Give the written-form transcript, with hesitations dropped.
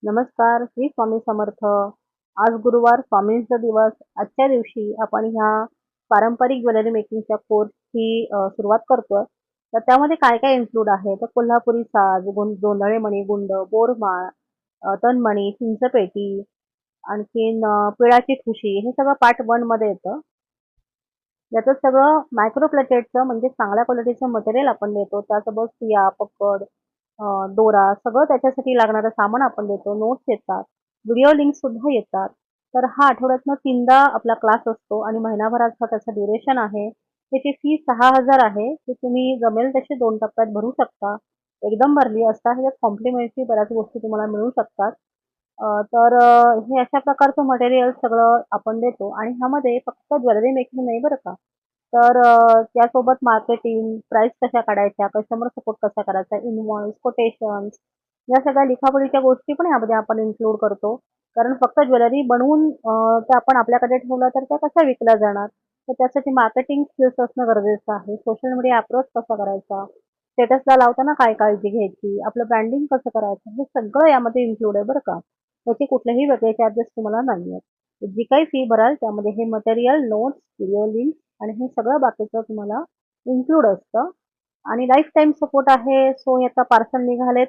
नमस्कार, श्री स्वामी समर्थ. आज गुरुवार स्वामींचा दिवस. आजच्या दिवशी आपण ह्या पारंपरिक ज्वेलरी मेकिंगच्या कोर्सची सुरुवात करतोय. तर त्यामध्ये काय-काय इन्क्लूड आहे? तर कोल्हापुरी साज, जोंधळे मणिगुंड, बोरमाळ, तनमणी, चिंचपेटी, आणखीन पिळाची ठुशी हे सगळं पार्ट 1 मध्ये येतं. याचं सगळं मायक्रो प्लेटेडचं म्हणजे चांगल्या क्वालिटीचं मटेरियल आपण देतो. त्यासोबत सुया, पकड, दोरा सगळं त्याच्यासाठी लागणारं सामान आपण देतो. नोट्स येतात, व्हिडिओ लिंक्स सुद्धा येतात. तर हा आठवड्यातनं 3दा आपला क्लास असतो आणि महिनाभराचा त्याचं ड्युरेशन आहे. त्याची फी 6,000 आहे. ती तुम्ही जमेल तसे 2 टप्प्यात भरू शकता. एकदम भरली असता ह्याच्यात कॉम्प्लिमेंटरी बऱ्याच गोष्टी तुम्हाला मिळू शकतात. हे अशा प्रकारचं मटेरियल सगळं आपण देतो आणि ह्यामध्ये फक्त ज्वेलरी मेकिंग नाही बरं का. त्यासोबत मार्केटिंग, प्राईस कशा काढायच्या, कस्टमर सपोर्ट कसा करायचा, इन्व्हॉइस, कोटेशन्स या सगळ्या लिखापडीच्या गोष्टी पण यामध्ये आपण इन्क्लूड करतो. कारण फक्त ज्वेलरी बनवून त्या आपण आपल्याकडे ठेवलं तर त्या कशा विकल्या जाणार? तर त्यासाठी मार्केटिंग स्किल्स असणं गरजेचं आहे. सोशल मीडिया अप्रोच कसा करायचा? स्टेटसला लावताना काय काळजी घ्यायची? आपलं ब्रँडिंग कसं करायचं? हे सगळं यामध्ये इन्क्लूड आहे बरं का. त्याचे कुठलेही वेगळे चार्जेस तुम्हाला नाही आहेत. जी काही फी भराल त्यामध्ये हे मटेरियल, नोट्स, व्हिडिओ लिंक आणि हे सगळं बाकीचं तुम्हाला इन्क्लूड असतं आणि लाईफ टाईम सपोर्ट आहे. सो आता पार्सल निघालेत